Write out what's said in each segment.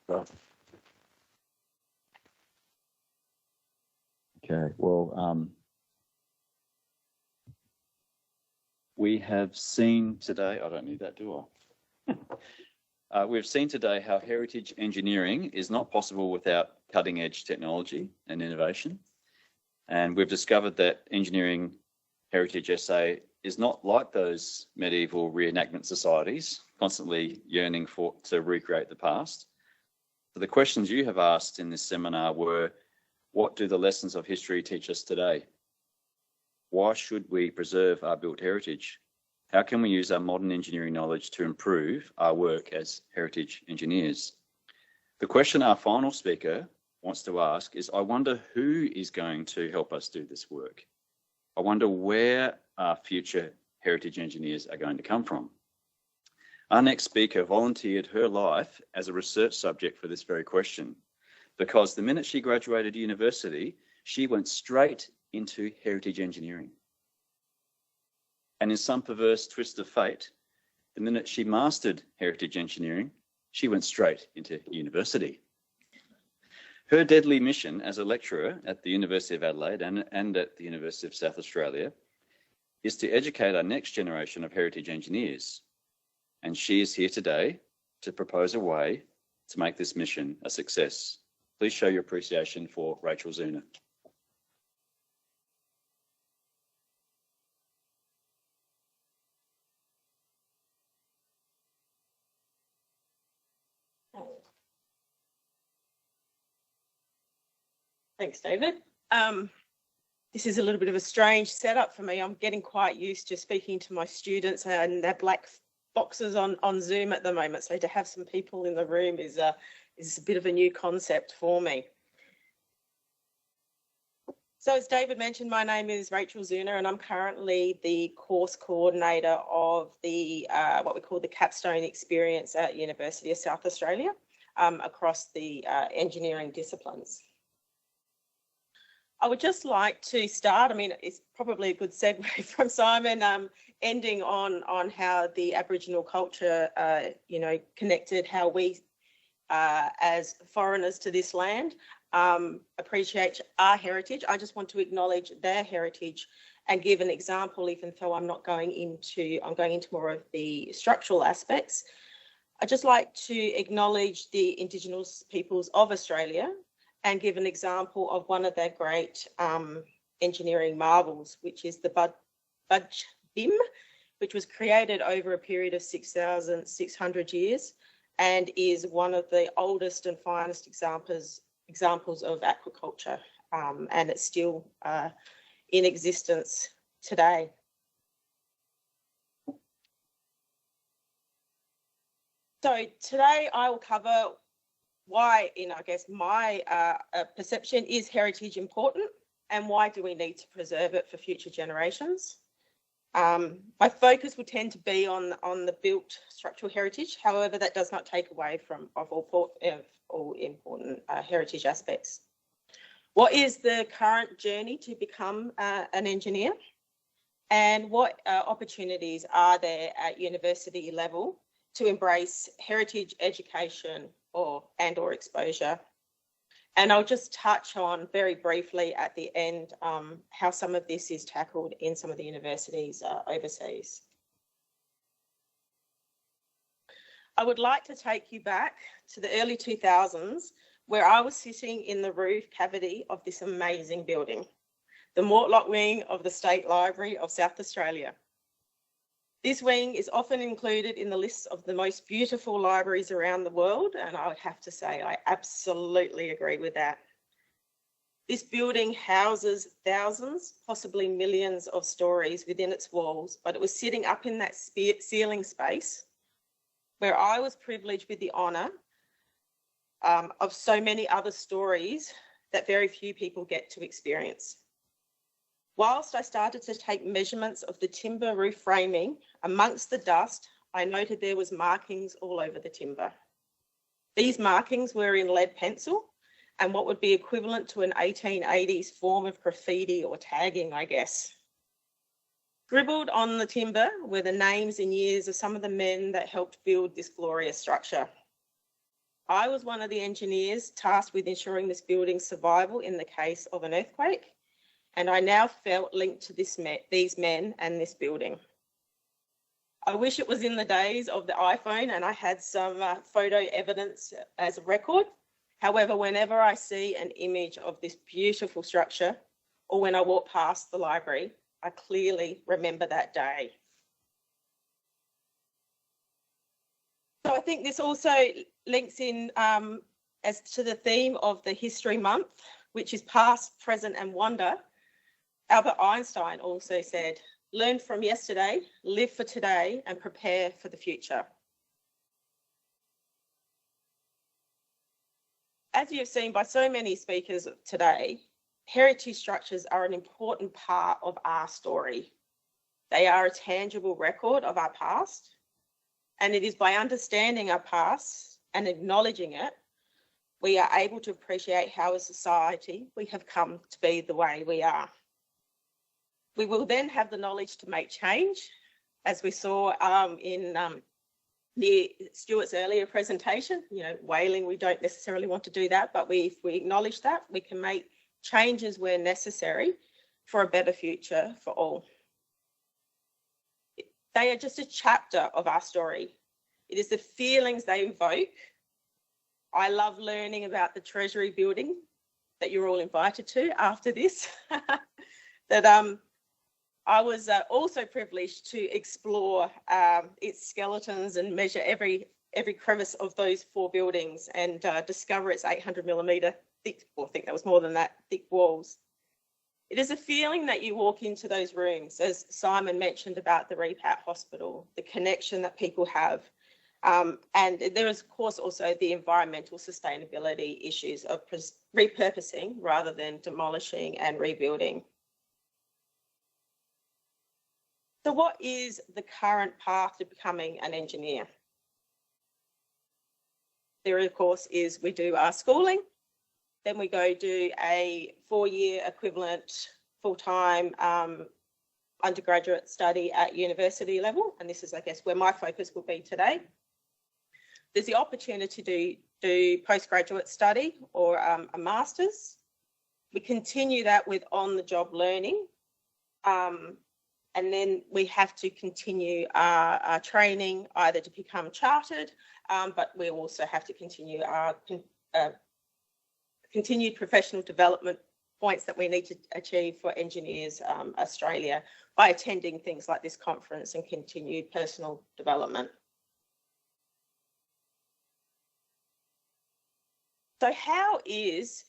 Okay, well, we have seen today, I don't need that, do I? We've seen today how heritage engineering is not possible without cutting-edge technology and innovation. And we've discovered that engineering heritage SA is not like those medieval reenactment societies, constantly yearning to recreate the past. So the questions you have asked in this seminar were, what do the lessons of history teach us today? Why should we preserve our built heritage? How can we use our modern engineering knowledge to improve our work as heritage engineers? The question our final speaker wants to ask is, I wonder who is going to help us do this work? I wonder where our future heritage engineers are going to come from. Our next speaker volunteered her life as a research subject for this very question, because the minute she graduated university, she went straight into heritage engineering. And in some perverse twist of fate, the minute she mastered heritage engineering, she went straight into university. Her deadly mission as a lecturer at the University of Adelaide and at the University of South Australia is to educate our next generation of heritage engineers. And she is here today to propose a way to make this mission a success. Please show your appreciation for Rachel Zeuner. Thanks, David. This is a little bit of a strange setup for me. I'm getting quite used to speaking to my students, and they're black boxes on Zoom at the moment. So to have some people in the room is a bit of a new concept for me. So as David mentioned, my name is Rachel Zeuner, and I'm currently the course coordinator of the what we call the capstone experience at University of South Australia across the engineering disciplines. I would just like to start, I mean, it's probably a good segue from Simon, ending on how the Aboriginal culture, connected how we, as foreigners to this land, appreciate our heritage. I just want to acknowledge their heritage and give an example, even though I'm going into more of the structural aspects. I'd just like to acknowledge the Indigenous peoples of Australia and give an example of one of their great engineering marvels, which is the Budge Bim, which was created over a period of 6,600 years and is one of the oldest and finest examples of aquaculture, and it's still in existence today. So today I will cover why, in I guess my perception, is heritage important, and why do we need to preserve it for future generations? My focus will tend to be on the built structural heritage. However, that does not take away from all important heritage aspects. What is the current journey to become an engineer, and what opportunities are there at university level to embrace heritage education or exposure? And I'll just touch on very briefly at the end how some of this is tackled in some of the universities overseas. I would like to take you back to the early 2000s, where I was sitting in the roof cavity of this amazing building, the Mortlock wing of the State Library of South Australia. This wing is often included in the lists of the most beautiful libraries around the world, and I would have to say I absolutely agree with that. This building houses thousands, possibly millions of stories within its walls, but it was sitting up in that ceiling space where I was privileged with the honour of so many other stories that very few people get to experience. Whilst I started to take measurements of the timber roof framing, amongst the dust, I noted there was markings all over the timber. These markings were in lead pencil and what would be equivalent to an 1880s form of graffiti or tagging, I guess. Scribbled on the timber were the names and years of some of the men that helped build this glorious structure. I was one of the engineers tasked with ensuring this building's survival in the case of an earthquake, and I now felt linked to these men and this building. I wish it was in the days of the iPhone and I had some photo evidence as a record. However, whenever I see an image of this beautiful structure, or when I walk past the library, I clearly remember that day. So I think this also links in as to the theme of the History Month, which is past, present and wonder. Albert Einstein also said, "Learn from yesterday, live for today and prepare for the future." As you've seen by so many speakers today, heritage structures are an important part of our story. They are a tangible record of our past, and it is by understanding our past and acknowledging it, we are able to appreciate how as a society we have come to be the way we are. We will then have the knowledge to make change, as we saw in Stuart's earlier presentation. Whaling, we don't necessarily want to do that, but if we acknowledge that, we can make changes where necessary for a better future for all. They are just a chapter of our story. It is the feelings they evoke. I love learning about the Treasury building that you're all invited to after this. I was also privileged to explore its skeletons and measure every crevice of those 4 buildings and discover its 800mm thick, or I think that was more than that, thick walls. It is a feeling that you walk into those rooms, as Simon mentioned about the Repat Hospital, the connection that people have. And there is, of course, also the environmental sustainability issues of repurposing rather than demolishing and rebuilding. So what is the current path to becoming an engineer? There, of course, is we do our schooling, then we go do a 4-year equivalent full-time undergraduate study at university level, and this is, I guess, where my focus will be today. There's the opportunity to do postgraduate study or a master's. We continue that with on-the-job learning. And then we have to continue our training either to become chartered, but we also have to continue our continued professional development points that we need to achieve for Engineers Australia by attending things like this conference and continued personal development. So how is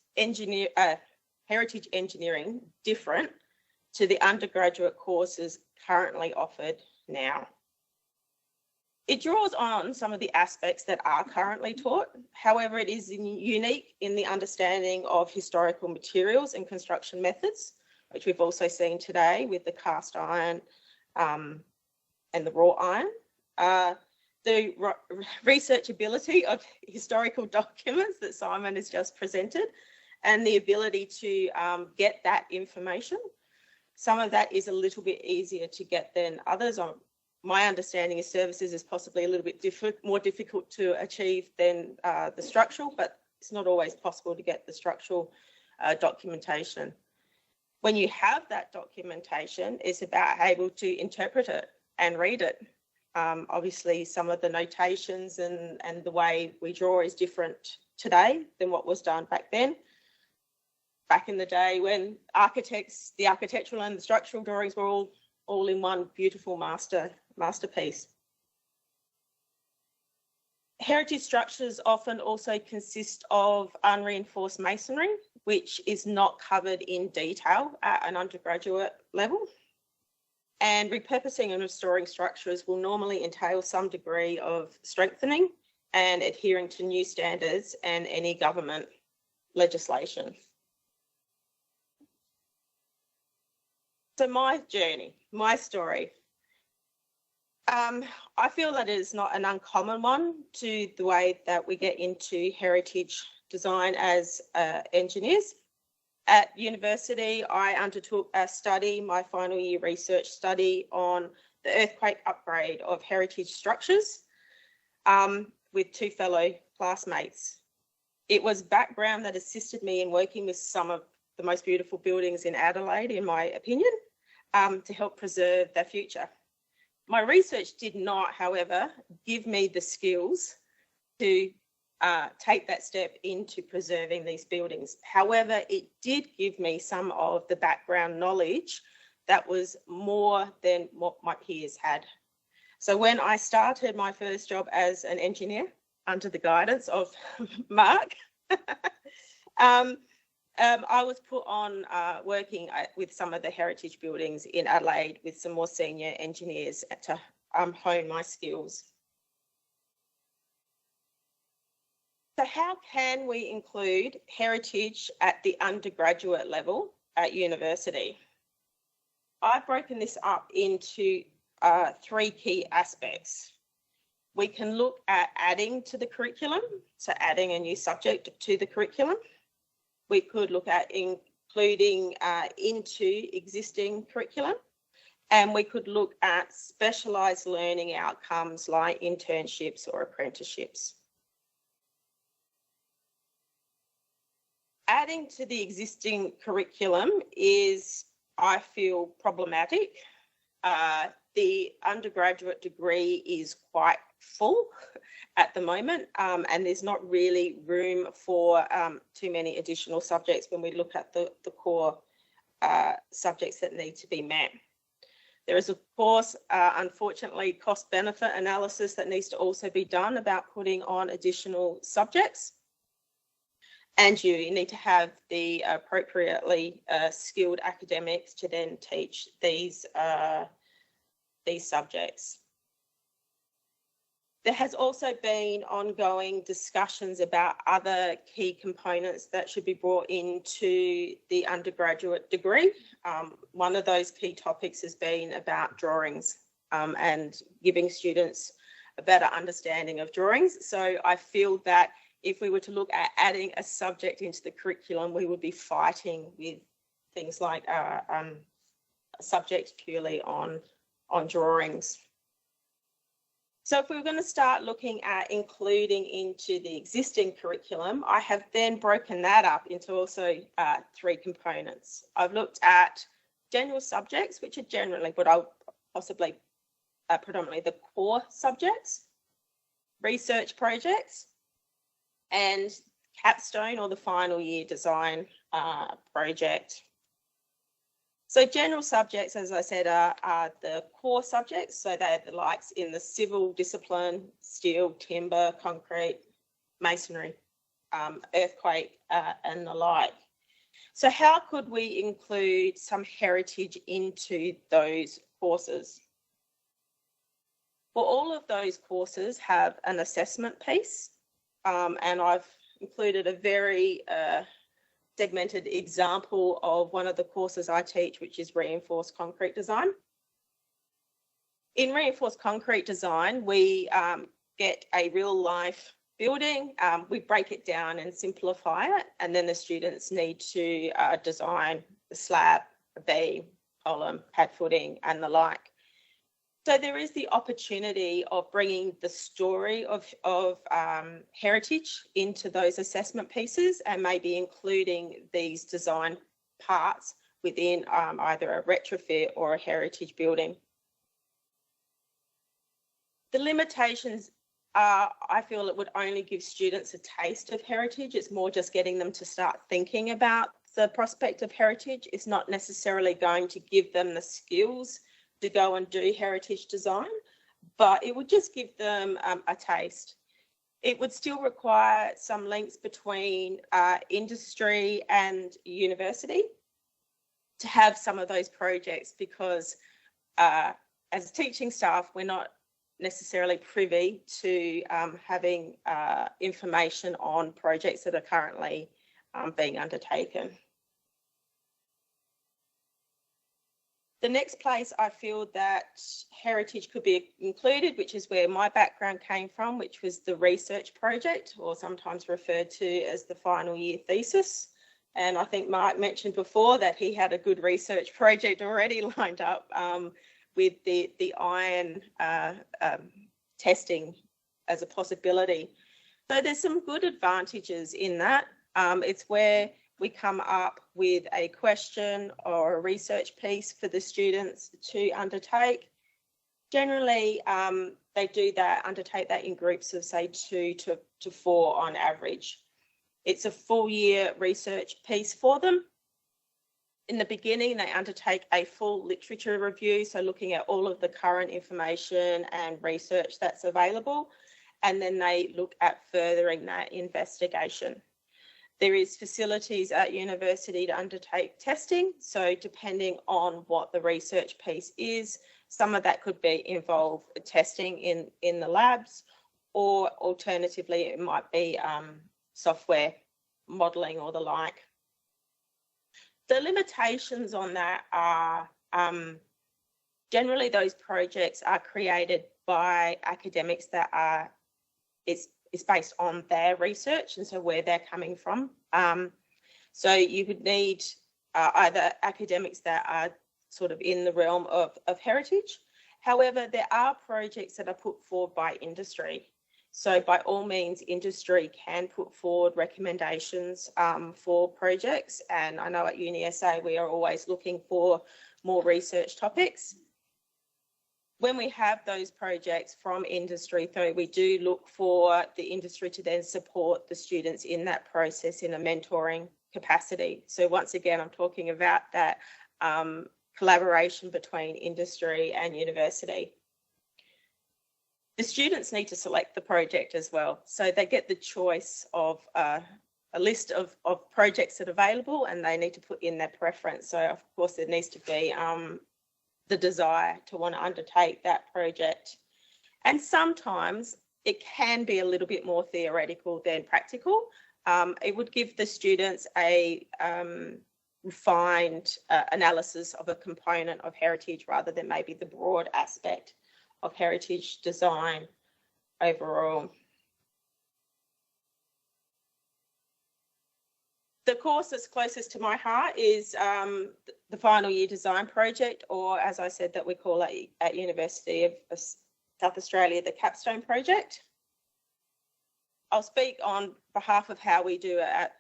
heritage engineering different to the undergraduate courses currently offered now? It draws on some of the aspects that are currently taught. However, it is unique in the understanding of historical materials and construction methods, which we've also seen today with the cast iron and the wrought iron. The researchability of historical documents that Simon has just presented, and the ability to get that information. Some of that is a little bit easier to get than others. My understanding is services is possibly a little bit more difficult to achieve than the structural, but it's not always possible to get the structural documentation. When you have that documentation, it's about able to interpret it and read it. Obviously, some of the notations and the way we draw is different today than what was done back then. Back in the day when the architectural and the structural drawings were all in one beautiful masterpiece. Heritage structures often also consist of unreinforced masonry, which is not covered in detail at an undergraduate level. And repurposing and restoring structures will normally entail some degree of strengthening and adhering to new standards and any government legislation. So my journey, my story, I feel that it is not an uncommon one to the way that we get into heritage design as engineers. At university, I undertook a study, my final year research study on the earthquake upgrade of heritage structures with 2 fellow classmates. It was background that assisted me in working with some of the most beautiful buildings in Adelaide, in my opinion, to help preserve their future. My research did not, however, give me the skills to take that step into preserving these buildings. However, it did give me some of the background knowledge that was more than what my peers had. So when I started my first job as an engineer under the guidance of Mark, I was put on working with some of the heritage buildings in Adelaide with some more senior engineers to hone my skills. So how can we include heritage at the undergraduate level at university? I've broken this up into 3 key aspects. We can look at adding to the curriculum, so adding a new subject to the curriculum. We could look at including into existing curriculum, and we could look at specialised learning outcomes like internships or apprenticeships. Adding to the existing curriculum is, I feel, problematic. The undergraduate degree is quite full at the moment, and there's not really room for too many additional subjects when we look at the core subjects that need to be met. There is, of course, unfortunately, cost-benefit analysis that needs to also be done about putting on additional subjects. And you need to have the appropriately skilled academics to then teach these subjects. There has also been ongoing discussions about other key components that should be brought into the undergraduate degree. One of those key topics has been about drawings and giving students a better understanding of drawings. So I feel that if we were to look at adding a subject into the curriculum, we would be fighting with things like a subject purely on drawings. So if we were going to start looking at including into the existing curriculum, I have then broken that up into also 3 components. I've looked at general subjects, which are generally what I'll possibly predominantly the core subjects, research projects, and capstone or the final year design project. So general subjects, as I said, are the core subjects. So they're the likes in the civil discipline, steel, timber, concrete, masonry, earthquake, and the like. So how could we include some heritage into those courses? Well, all of those courses have an assessment piece. And I've included a very segmented example of one of the courses I teach, which is reinforced concrete design. In reinforced concrete design, we get a real life building, we break it down and simplify it, and then the students need to design the slab, a beam, column, pad footing, and the like. So there is the opportunity of bringing the story of heritage into those assessment pieces and maybe including these design parts within either a retrofit or a heritage building. The limitations are, I feel it would only give students a taste of heritage. It's more just getting them to start thinking about the prospect of heritage. It's not necessarily going to give them the skills to go and do heritage design, but it would just give them a taste. It would still require some links between industry and university to have some of those projects, because as teaching staff, we're not necessarily privy to having information on projects that are currently being undertaken. The next place I feel that heritage could be included, which is where my background came from, which was the research project, or sometimes referred to as the final year thesis. And I think Mark mentioned before that he had a good research project already lined up with the iron testing as a possibility. So there's some good advantages in that. It's where we come up with a question or a research piece for the students to undertake. Generally, they undertake that in groups of say 2 to 4 on average. It's a full year research piece for them. In the beginning, they undertake a full literature review, so looking at all of the current information and research that's available, and then they look at furthering that investigation. There is facilities at university to undertake testing, so depending on what the research piece is, some of that could involve testing in the labs, or alternatively, it might be software modelling or the like. The limitations on that are generally those projects are created by academics that are, it's based on their research and so where they're coming from. So you would need either academics that are sort of in the realm of heritage. However, there are projects that are put forward by industry. So by all means, industry can put forward recommendations for projects. And I know at UniSA, we are always looking for more research topics. When we have those projects from industry, though, we do look for the industry to then support the students in that process in a mentoring capacity. So once again, I'm talking about that collaboration between industry and university. The students need to select the project as well. So they get the choice of a list of projects that are available, and they need to put in their preference. So of course there needs to be the desire to want to undertake that project. And sometimes it can be a little bit more theoretical than practical. It would give the students a refined analysis of a component of heritage rather than maybe the broad aspect of heritage design overall. The course that's closest to my heart is the final year design project, or as I said that we call it at University of South Australia, the capstone project. I'll speak on behalf of how we do it at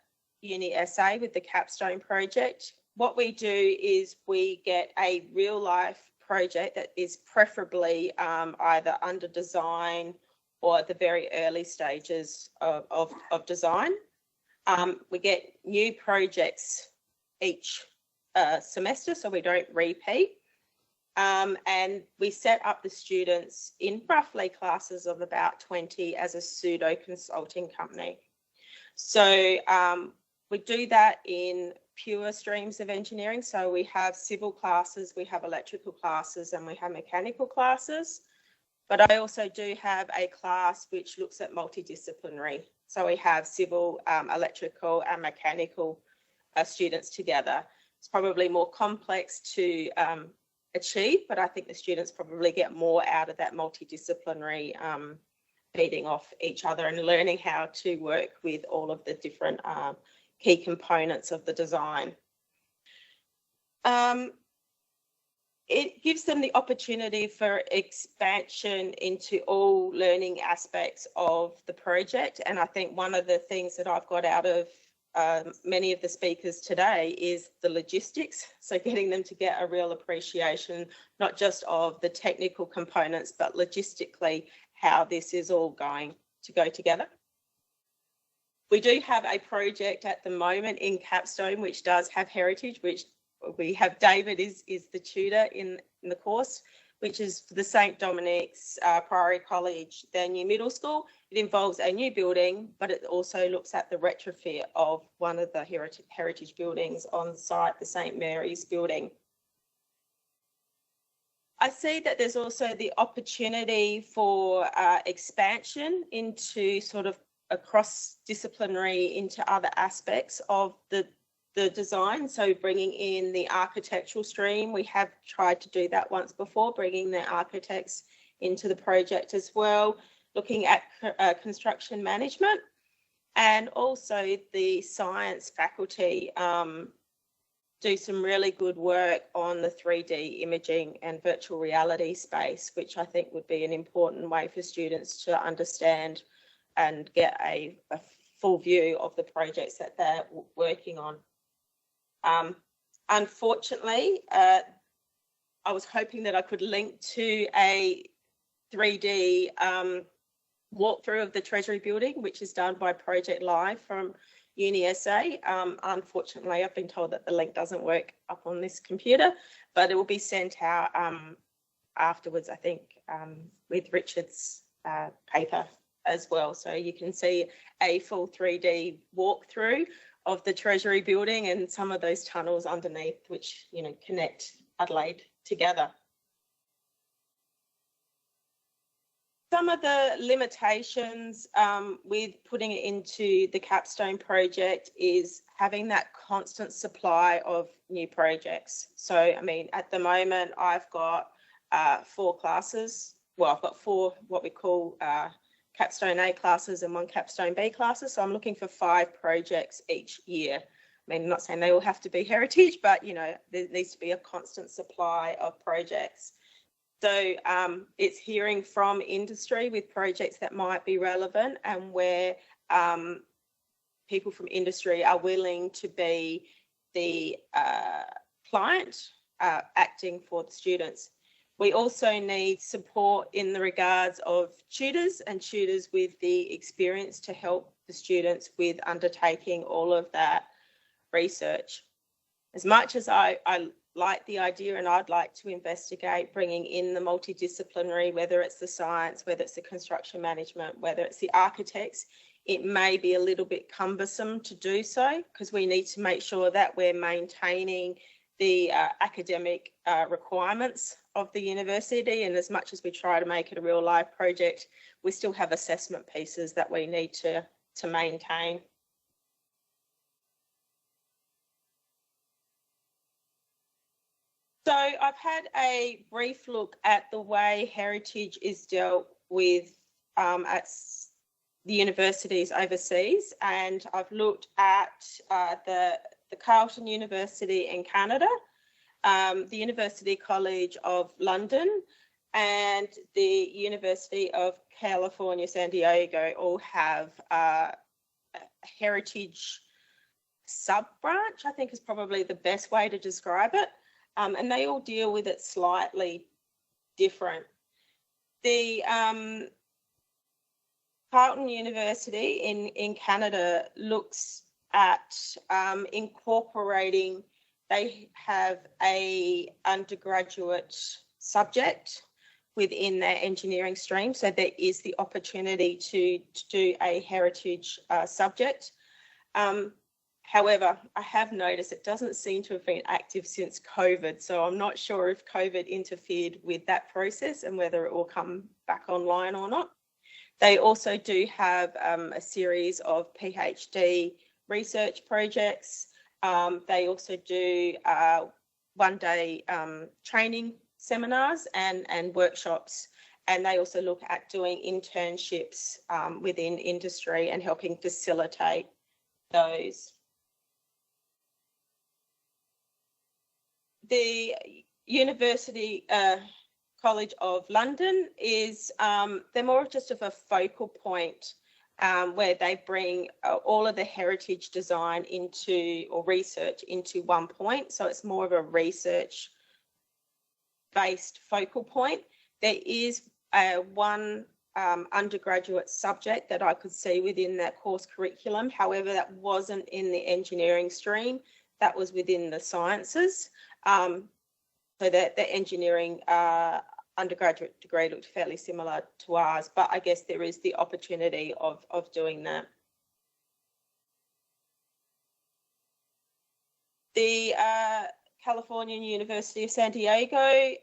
UniSA with the capstone project. What we do is we get a real life project that is preferably either under design or at the very early stages of design. We get new projects each semester, so we don't repeat. And we set up the students in roughly classes of about 20 as a pseudo consulting company. So we do that in pure streams of engineering. So we have civil classes, we have electrical classes, and we have mechanical classes. But I also do have a class which looks at multidisciplinary. So we have civil, electrical and mechanical students together. It's probably more complex to achieve, but I think the students probably get more out of that multidisciplinary feeding off each other and learning how to work with all of the different key components of the design. It gives them the opportunity for expansion into all learning aspects of the project. And I think one of the things that I've got out of many of the speakers today is the logistics. So getting them to get a real appreciation, not just of the technical components, but logistically how this is all going to go together. We do have a project at the moment in Capstone, which does have heritage, which we have David is the tutor in the course, which is for the St. Dominic's Priory College, their new middle school. It involves a new building, but it also looks at the retrofit of one of the heritage buildings on site, the St. Mary's building. I see that there's also the opportunity for expansion into sort of a cross-disciplinary into other aspects of the design. So bringing in the architectural stream, we have tried to do that once before, bringing the architects into the project as well, looking at construction management, and also the science faculty do some really good work on the 3D imaging and virtual reality space, which I think would be an important way for students to understand and get a full view of the projects that they're working on. Unfortunately, I was hoping that I could link to a 3D walkthrough of the Treasury building, which is done by Project Live from UniSA. Unfortunately, I've been told that the link doesn't work up on this computer, but it will be sent out afterwards, I think, with Richard's paper as well. So you can see a full 3D walkthrough of the Treasury building and some of those tunnels underneath, which, you know, connect Adelaide together. Some of the limitations with putting it into the capstone project is having that constant supply of new projects. So, I mean, at the moment, I've got 4 classes. Well, I've got 4 what we call capstone A classes and 1 capstone B classes. So I'm looking for 5 projects each year. I mean, I'm not saying they all have to be heritage, but, you know, there needs to be a constant supply of projects. So it's hearing from industry with projects that might be relevant and where people from industry are willing to be the client acting for the students. We also need support in the regards of tutors and tutors with the experience to help the students with undertaking all of that research. As much as I like the idea and I'd like to investigate bringing in the multidisciplinary, whether it's the science, whether it's the construction management, whether it's the architects, it may be a little bit cumbersome to do so because we need to make sure that we're maintaining the academic requirements of the university, and as much as we try to make it a real life project, we still have assessment pieces that we need to maintain. So I've had a brief look at the way heritage is dealt with at the universities overseas, and I've looked at the Carleton University in Canada, the University College of London, and the University of California, San Diego all have a heritage sub-branch, I think is probably the best way to describe it. And they all deal with it slightly different. The Carleton University in Canada looks at incorporating, they have a undergraduate subject within their engineering stream. So there is the opportunity to do a heritage subject. However, I have noticed it doesn't seem to have been active since COVID, so I'm not sure if COVID interfered with that process and whether it will come back online or not. They also do have a series of PhD research projects. They also do one-day training seminars and workshops, and they also look at doing internships within industry and helping facilitate those. The University College of London is, they're more just of a focal point where they bring all of the heritage design into, or research into one point. So it's more of a research based focal point. There is one undergraduate subject that I could see within that course curriculum. However, that wasn't in the engineering stream. That was within the sciences. So that the engineering undergraduate degree looked fairly similar to ours, but I guess there is the opportunity of doing that. The California University of San Diego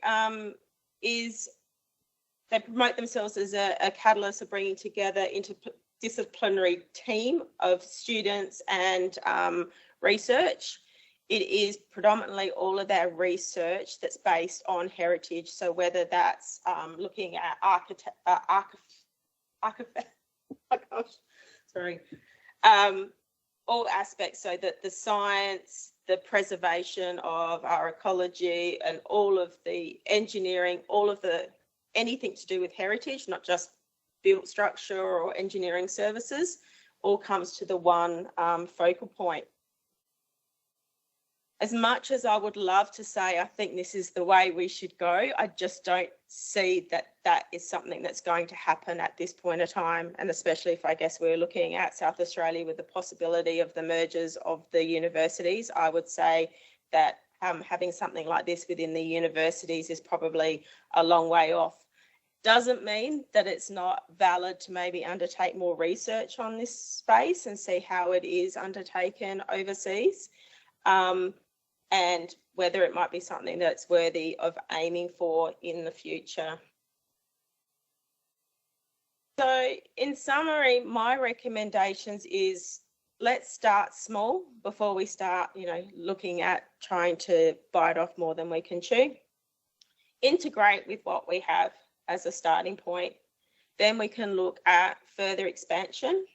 they promote themselves as a catalyst of bringing together interdisciplinary team of students and research. It is predominantly all of their research that's based on heritage. So whether that's looking at all aspects, so that the science, the preservation of our ecology, and all of the engineering, all of the anything to do with heritage, not just built structure or engineering services, all comes to the one focal point. As much as I would love to say, I think this is the way we should go, I just don't see that that is something that's going to happen at this point of time. And especially if I guess we're looking at South Australia with the possibility of the mergers of the universities, I would say that having something like this within the universities is probably a long way off. Doesn't mean that it's not valid to maybe undertake more research on this space and see how it is undertaken overseas. And whether it might be something that's worthy of aiming for in the future. So in summary, my recommendations is let's start small before we start, looking at trying to bite off more than we can chew. Integrate with what we have as a starting point. Then we can look at further expansion.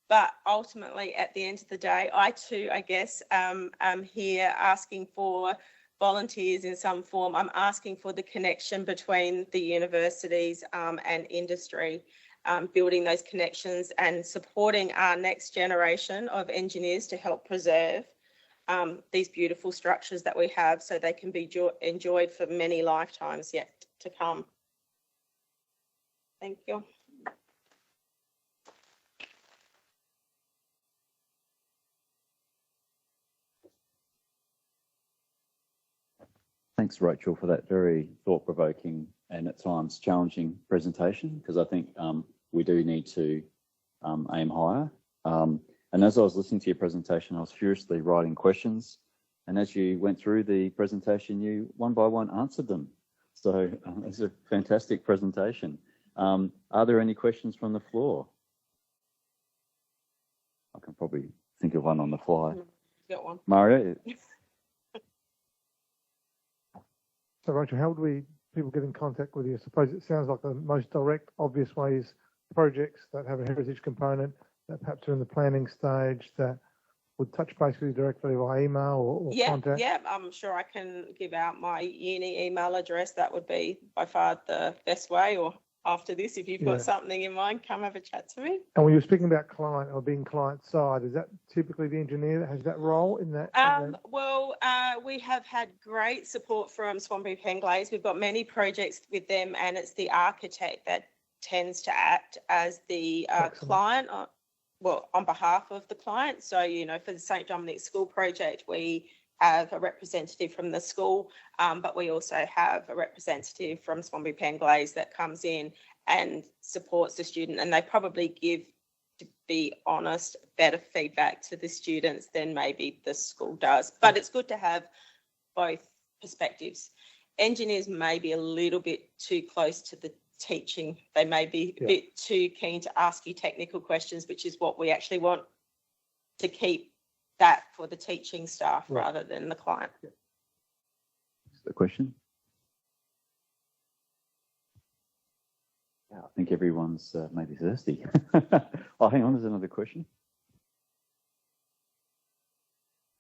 But ultimately, at the end of the day, I too, I guess, am here asking for volunteers in some form. I'm asking for the connection between the universities and industry, building those connections and supporting our next generation of engineers to help preserve these beautiful structures that we have so they can be enjoyed for many lifetimes yet to come. Thank you. Thanks, Rachel, for that very thought-provoking and at times challenging presentation, because I think we do need to aim higher. And as I was listening to your presentation, I was furiously writing questions. And as you went through the presentation, you one by one answered them. So it's a fantastic presentation. Are there any questions from the floor? I can probably think of one on the fly. Got one. Mario? So, Rachel, how would people get in contact with you? I suppose it sounds like the most direct, obvious way is projects that have a heritage component that perhaps are in the planning stage that would touch base with you directly via email or contact. Yeah, I'm sure I can give out my uni email address. That would be by far the best way. Or after this, if you've got something in mind, come have a chat to me. And when you're speaking about client or being client side, is that typically the engineer that has that role in that? Well, we have had great support from Swanbury Penglaze. We've got many projects with them, and it's the architect that tends to act as the client, on behalf of the client. So, for the St. Dominic's School project, we have a representative from the school, but we also have a representative from Swanbury Penglaze that comes in and supports the student, and they probably give, to be honest, better feedback to the students than maybe the school does. But it's good to have both perspectives. Engineers may be a little bit too close to the teaching. They may be a bit too keen to ask you technical questions, which is what we actually want to keep that for the teaching staff rather than the client. The question? Yeah, I think everyone's maybe thirsty. Oh, hang on, there's another question.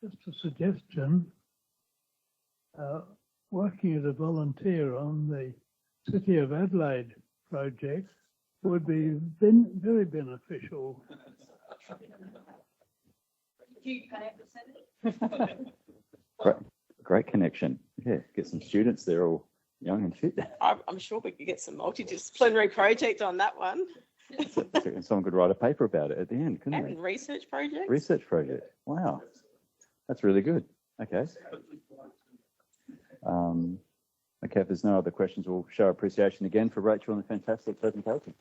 Just a suggestion, working as a volunteer on the City of Adelaide project would be very beneficial. Great connection. Yeah, get some students there all young and fit. I'm sure we could get some multidisciplinary project on that one. Someone could write a paper about it at the end, couldn't they? And research project. Research project. Wow, that's really good. Okay. Okay, if there's no other questions, we'll show appreciation again for Rachel and the fantastic presentation.